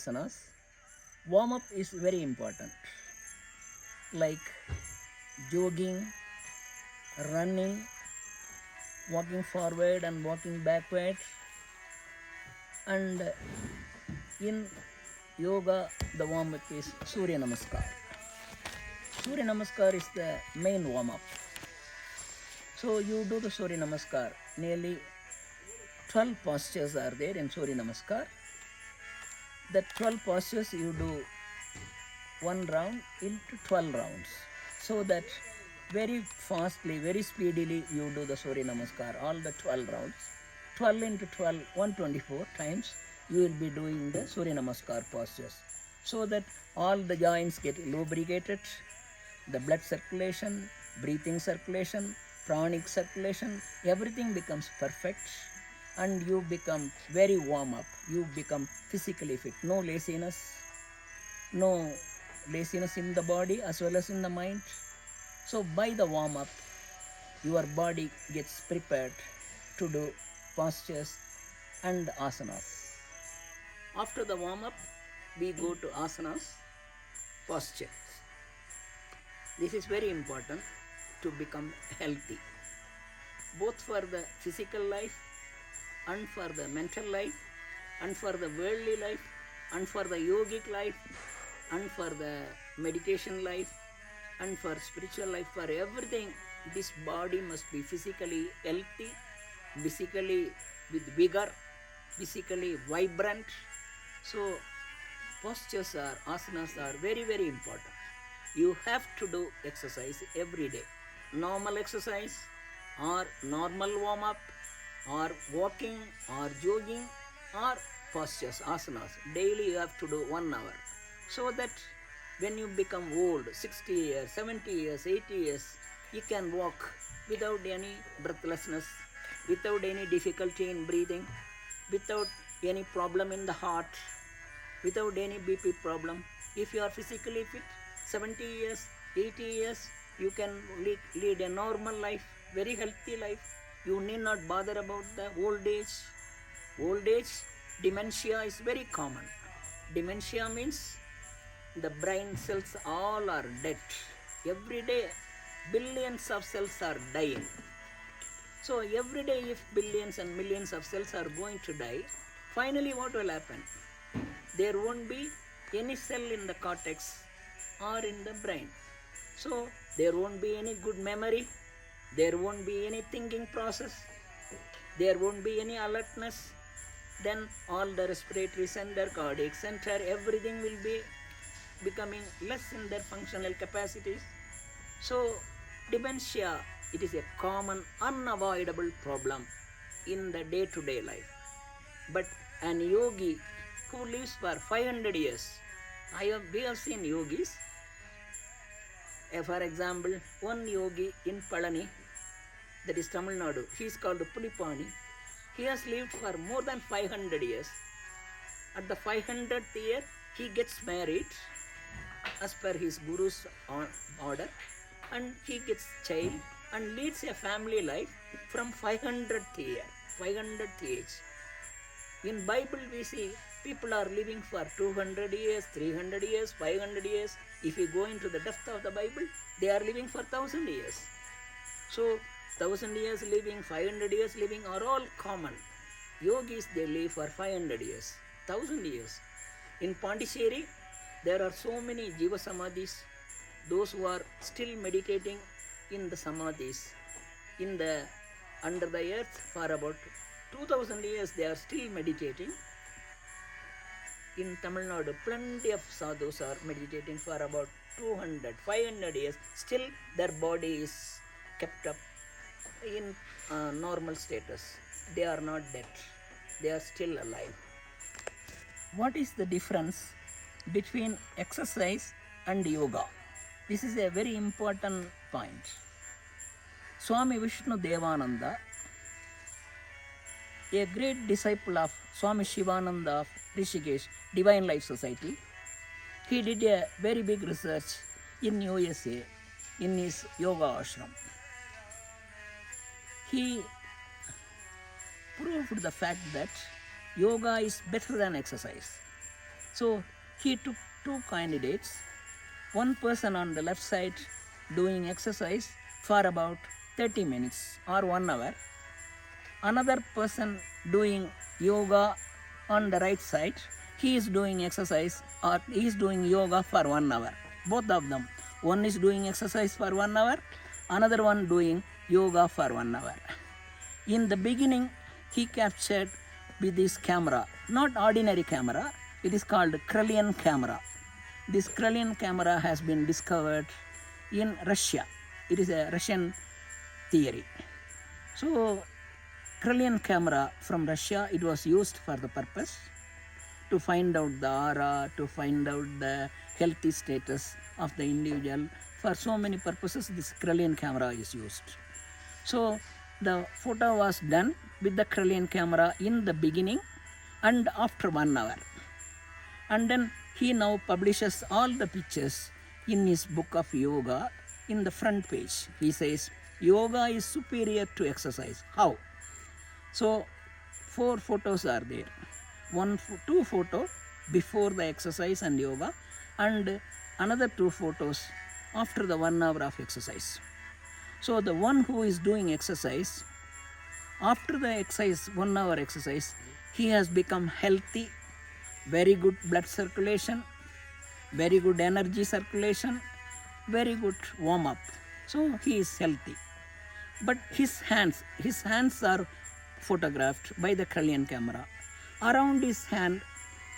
asanas, warm up is very important, like jogging, running, walking forward and walking backward. And in yoga, the warm up is Surya Namaskar. Surya Namaskar is the main warm up. So you do the Surya Namaskar. Nearly 12 postures are there in Surya Namaskar. The 12 postures you do one round into 12 rounds, so that very fastly, very speedily you do the Surya Namaskar, all the 12 rounds. 12 into 12, 124 times you will be doing the Surya Namaskar postures, so that all the joints get lubricated, the blood circulation, breathing circulation, pranic circulation, everything becomes perfect, and you become very warm up. You become physically fit. No laziness in the body as well as in the mind. So by the warm up, your body gets prepared to do postures and asanas. After the warm up, we go to asanas, postures. This is very important to become healthy, both for the physical life and for the mental life and for the worldly life and for the yogic life and for the meditation life and for spiritual life. For everything, this body must be physically healthy, physically with vigor, physically vibrant. So postures are, asanas are very, very important. You have to do exercise every day. Normal exercise or normal warm up or walking or jogging or postures, asanas. Daily you have to do 1 hour, so that when you become old, 60 years, 70 years, 80 years, you can walk without any breathlessness, without any difficulty in breathing, without any problem in the heart, without any BP problem. If you are physically fit, 70 years, 80 years, you can lead a normal life, very healthy life. You need not bother about the old age. Old age, dementia is very common. Dementia means the brain cells all are dead. Every day, billions of cells are dying. So every day, if billions and millions of cells are going to die, finally what will happen? There won't be any cell in the cortex or in the brain. So there won't be any good memory, there won't be any thinking process, there won't be any alertness. Then all the respiratory center, cardiac center, everything will be becoming less in their functional capacities. So dementia, it is a common, unavoidable problem in the day-to-day life. But an yogi who lives for 500 years, we have seen yogis. For example, one yogi in Palani, that is Tamil Nadu, he is called Pulipani. He has lived for more than 500 years. At the 500th year, he gets married as per his guru's order, and he gets child and leads a family life from 500th year, 500th age. In Bible we see people are living for 200 years, 300 years, 500 years. If you go into the depth of the Bible, they are living for 1000 years. So 1000 years living, 500 years living are all common. Yogis, they live for 500 years, 1000 years. In Pondicherry, there are so many Jiva Samadhis, those who are still meditating in the Samadhis, under the earth for about 2000 years they are still meditating. In Tamil Nadu, plenty of sadhus are meditating for about 200, 500 years. Still their body is kept up in normal status. They are not dead. They are still alive. What is the difference between exercise and yoga? This is a very important point. Swami Vishnu Devananda, a great disciple of Swami Shivananda of Rishikesh Divine Life Society, he did a very big research in USA in his yoga ashram. He proved the fact that yoga is better than exercise. So he took two candidates, one person on the left side doing exercise for about 30 minutes or 1 hour, another person doing yoga on the right side. He is doing exercise or he is doing yoga for 1 hour. Both of them. One is doing exercise for 1 hour, another one doing yoga for 1 hour. In the beginning, he captured with this camera, not ordinary camera, it is called Krelian camera. This Krelian camera has been discovered in Russia. It is a Russian theory. So, Krelian camera from Russia, it was used for the purpose to find out the aura, to find out the healthy status of the individual. For so many purposes, this Krelian camera is used. So, the photo was done with the Krelian camera in the beginning and after 1 hour. And then he now publishes all the pictures in his book of yoga. In the front page, he says, yoga is superior to exercise. How? So, 4 photos are there. 2 photos before the exercise and yoga, and another 2 photos after the 1 hour of exercise. So, the one who is doing exercise, after the exercise, 1 hour exercise, he has become healthy, very good blood circulation, very good energy circulation, very good warm up. So, he is healthy. But his hands are photographed by the Krelian camera. Around his hand,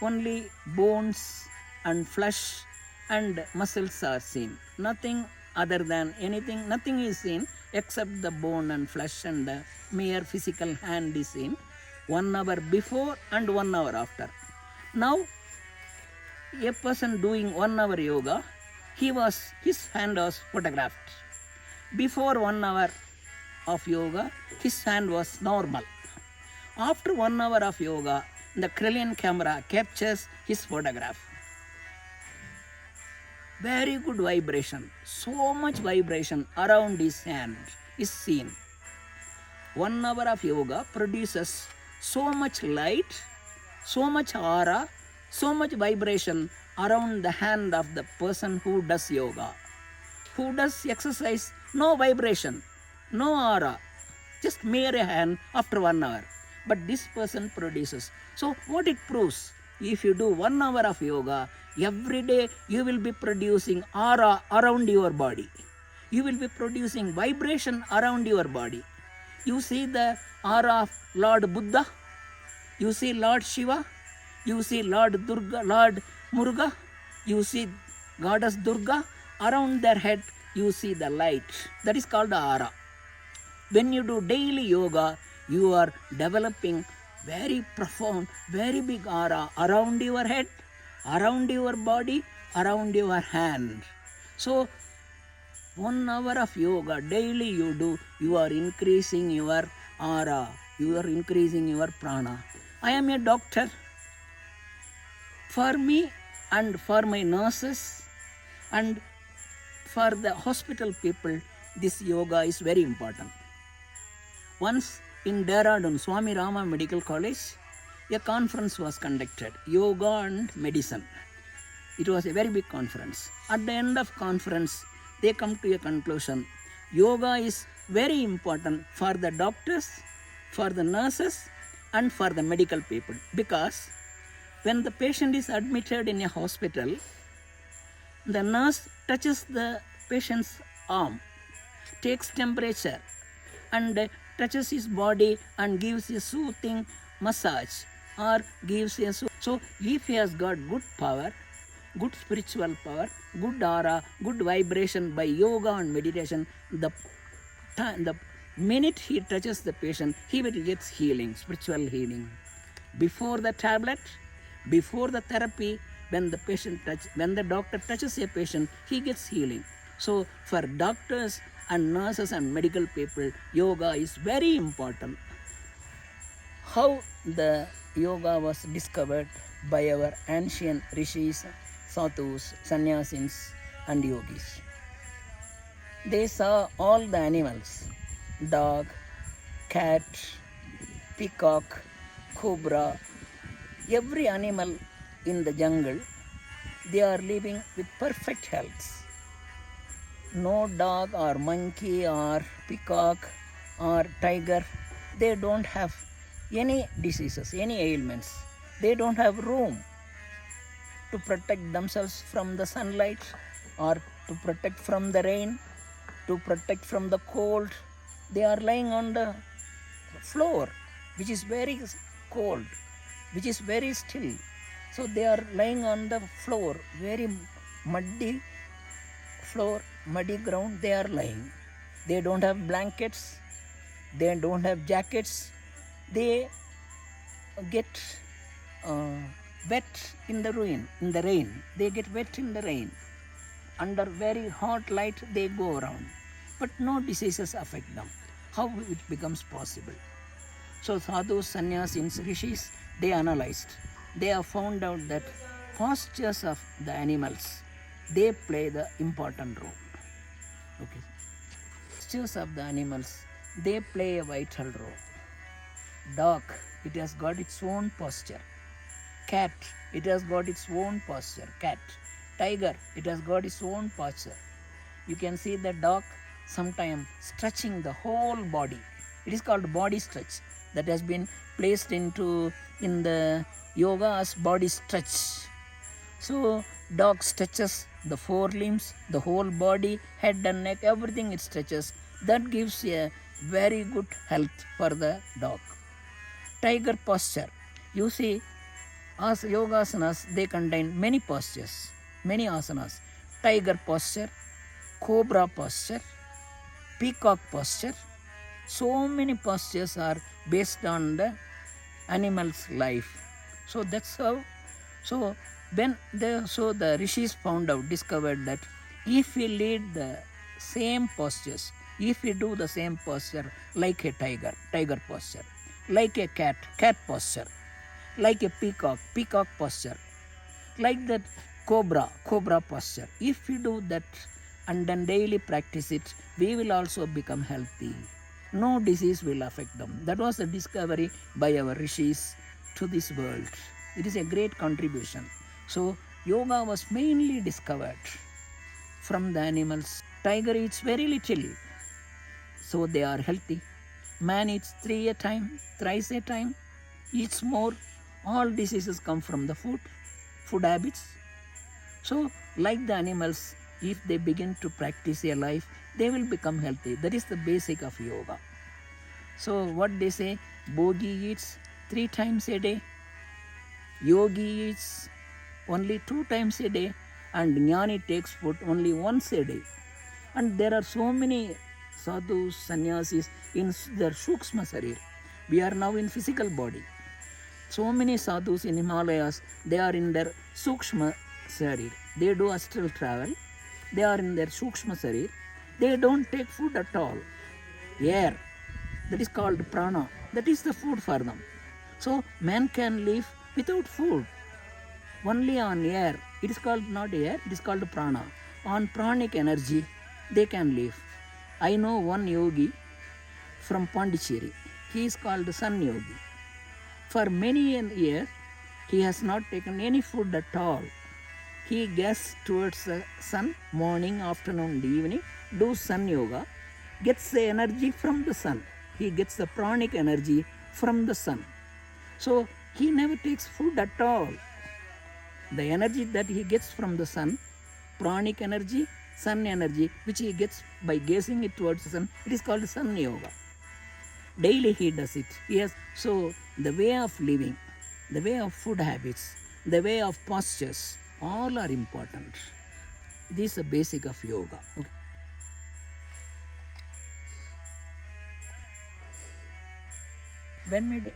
only bones and flesh and muscles are seen. Nothing other than anything, nothing is seen except the bone and flesh, and the mere physical hand is seen 1 hour before and 1 hour after. Now, a person doing 1 hour yoga, his hand was photographed. Before 1 hour of yoga, his hand was normal. After 1 hour of yoga, the Krelian camera captures his photograph. Very good vibration, so much vibration around his hand is seen. 1 hour of yoga produces so much light, so much aura, so much vibration around the hand of the person who does yoga. Who does exercise, no vibration, no aura, just mere hand after 1 hour. But this person produces. So what it proves? If you do 1 hour of yoga, every day you will be producing aura around your body. You will be producing vibration around your body. You see the aura of Lord Buddha, you see Lord Shiva, you see Lord Durga, Lord Muruga, you see Goddess Durga. Around their head you see the light. That is called the aura. When you do daily yoga, you are developing very profound, very big aura around your head, around your body, around your hand. So, 1 hour of yoga daily you do, you are increasing your aura, you are increasing your prana. I am a doctor. For me and for my nurses and for the hospital people, this yoga is very important. Once in Dehradun, Swami Rama Medical College, a conference was conducted, Yoga and Medicine. It was a very big conference. At the end of conference, they come to a conclusion. Yoga is very important for the doctors, for the nurses, and for the medical people. Because when the patient is admitted in a hospital, the nurse touches the patient's arm, takes temperature, and touches his body and gives a soothing massage or gives a so if he has got good power, good spiritual power, good aura, good vibration by yoga and meditation, the minute he touches the patient, he will get healing, spiritual healing. Before the tablet, before the therapy, when the doctor touches a patient, he gets healing. So for doctors and nurses and medical people, yoga is very important. How the yoga was discovered by our ancient rishis, sadhus, sannyasins and yogis. They saw all the animals, dog, cat, peacock, cobra, every animal in the jungle, they are living with perfect health. No dog or monkey or peacock or tiger, they don't have any diseases, any ailments. They don't have room to protect themselves from the sunlight or to protect from the rain, to protect from the cold. They are lying on the floor, which is very cold, which is very still. So they are lying on the floor, very muddy floor, muddy ground, they are lying. They don't have blankets, they don't have jackets. They get uh, wet in the rain. They get wet in the rain. Under very hot light, they go around. But no diseases affect them. How it becomes possible? So sadhus, sannyasis, rishis, they analyzed. They have found out that postures of the animals, they play the important role. Okay. Postures of the animals, they play a vital role. Dog, it has got its own posture. Cat, it has got its own posture. Cat. Tiger, it has got its own posture. You can see the dog sometimes stretching the whole body. It is called body stretch. That has been placed in the yoga as body stretch. So dog stretches the forelimbs, the whole body, head and neck, everything it stretches. That gives a very good health for the dog. Tiger posture. You see, as yogasanas, they contain many postures, many asanas. Tiger posture, cobra posture, peacock posture. So many postures are based on the animal's life. So that's how. So the rishis discovered that if we lead the same postures, if we do the same posture like a tiger posture, like a cat posture, like a peacock posture, like that cobra posture, if we do that and then daily practice it, we will also become healthy. No disease will affect them. That was the discovery by our rishis to this world. It is a great contribution. So yoga was mainly discovered from the animals. Tiger eats very little, so they are healthy. Man eats thrice a time, eats more. All diseases come from the food habits. So like the animals, if they begin to practice a life, they will become healthy. That is the basic of yoga. So what they say, Bogi eats 3 times a day, Yogi eats only 2 times a day, and Jnani takes food only once a day. And there are so many sadhus, sannyasis in their Sukshma Sarir. We are now in physical body. So many sadhus in Himalayas, they are in their Sukshma Sarir. They do astral travel. They are in their Sukshma Sarir. They don't take food at all. Air, that is called prana. That is the food for them. So man can live without food, only on air. It is called not air, it is called prana. On pranic energy, they can live. I know one yogi from Pondicherry. He is called Sun Yogi. For many years, he has not taken any food at all. He gazes towards the sun, morning, afternoon, and evening, do sun yoga, gets the energy from the sun. He gets the pranic energy from the sun. So he never takes food at all. The energy that he gets from the sun, pranic energy, sun energy, which he gets by gazing it towards the sun, it is called sun yoga. Daily he does it. Yes. So the way of living, the way of food habits, the way of postures, all are important. This is the basic of yoga. Okay. When we do,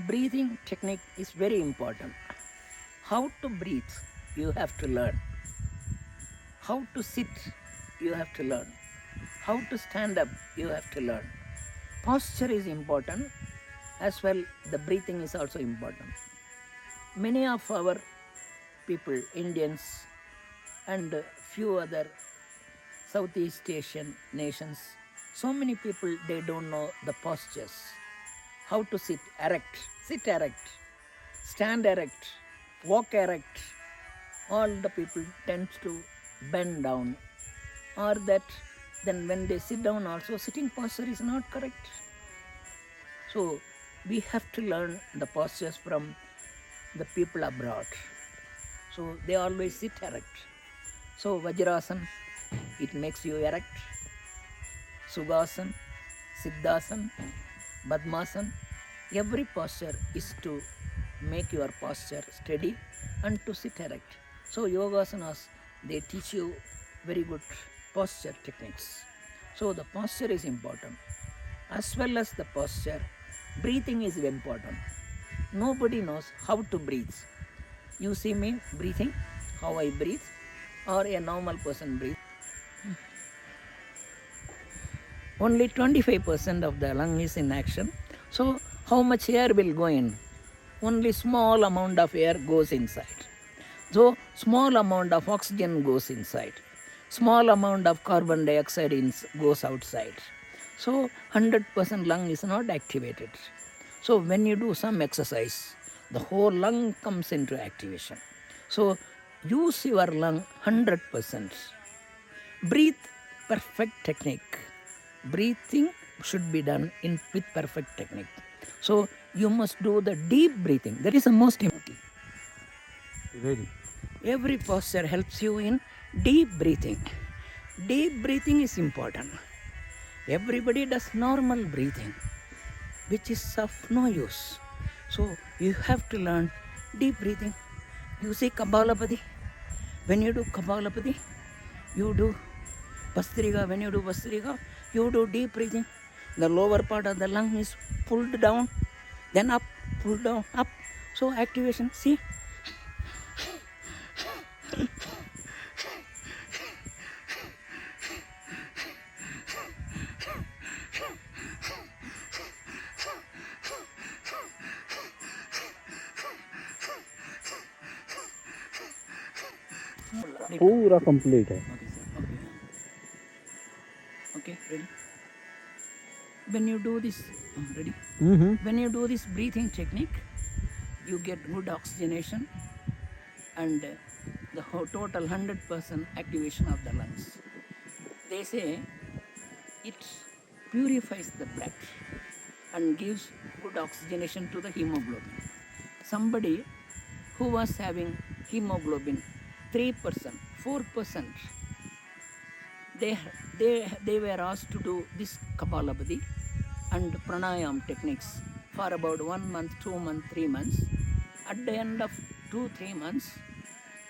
breathing technique is very important. How to breathe, you have to learn. How to sit, you have to learn. How to stand up, you have to learn. Posture is important, as well the breathing is also important. Many of our people, Indians and few other Southeast Asian nations, so many people, they don't know the postures. How to sit erect, stand erect. walk erect, all the people tend to bend down, or that then when they sit down also sitting posture is not correct. So we have to learn the postures from the people abroad. So they always sit erect. So Vajrasana, it makes you erect. Sukhasana, Siddhasana, Padmasana, every posture is to make your posture steady and to sit erect. So yogasanas, they teach you very good posture techniques. So the posture is important. As well as the posture, breathing is important. Nobody knows how to breathe. You see me breathing, how I breathe, or a normal person breathe. Only 25% of the lung is in action. So how much air will go in? Only small amount of air goes inside. So small amount of oxygen goes inside. Small amount of carbon dioxide goes outside. So 100% lung is not activated. So when you do some exercise, the whole lung comes into activation. So use your lung 100%. Breathe perfect technique. Breathing should be done with perfect technique. So you must do the deep breathing. That is the most important. Ready. Every posture helps you in deep breathing. Deep breathing is important. Everybody does normal breathing, which is of no use. So you have to learn deep breathing. You see Kapalabhati. When you do Kapalabhati, you do Bhastrika. When you do Bhastrika, you do deep breathing. The lower part of the lung is pulled down, then up, pulled down, up. So activation, see? पूरा complete है. Okay, sir. Okay, ready? When you do this, ready? When you do this breathing technique, you get good oxygenation and the total 100% activation of the lungs. They say it purifies the blood and gives good oxygenation to the hemoglobin. Somebody who was having hemoglobin 3%, 4%, they were asked to do this Kapalabhati and pranayam techniques for about 1 month, 2 months, 3 months. At the end of 2-3 months,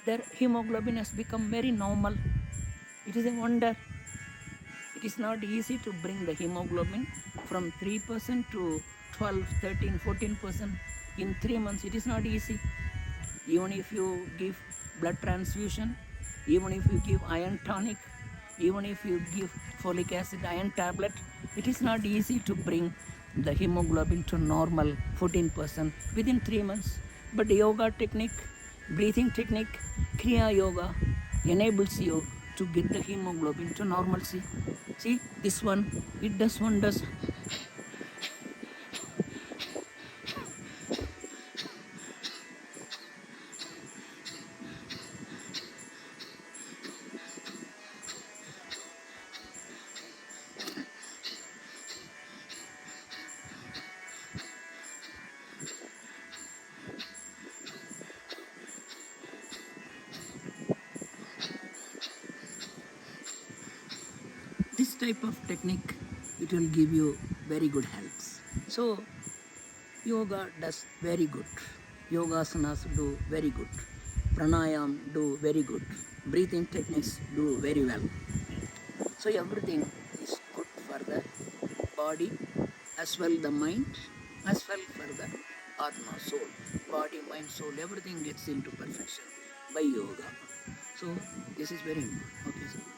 their hemoglobin has become very normal. It is a wonder. It is not easy to bring the hemoglobin from 3% to 12, 13, 14% in 3 months. It is not easy. Even if you give blood transfusion, even if you give iron tonic, even if you give folic acid iron tablet, it is not easy to bring the hemoglobin to normal 14% within 3 months. But yoga technique, breathing technique, Kriya Yoga enables you to get the hemoglobin to normalcy. See, this one, it does wonders. This type of technique, it will give you very good health. So yoga does very good. Yogasanas do very good. Pranayam do very good. Breathing techniques do very well. So everything is good for the body, as well the mind, as well for the Atma, soul. Body, mind, soul, everything gets into perfection by yoga. So this is very important. Okay, sir.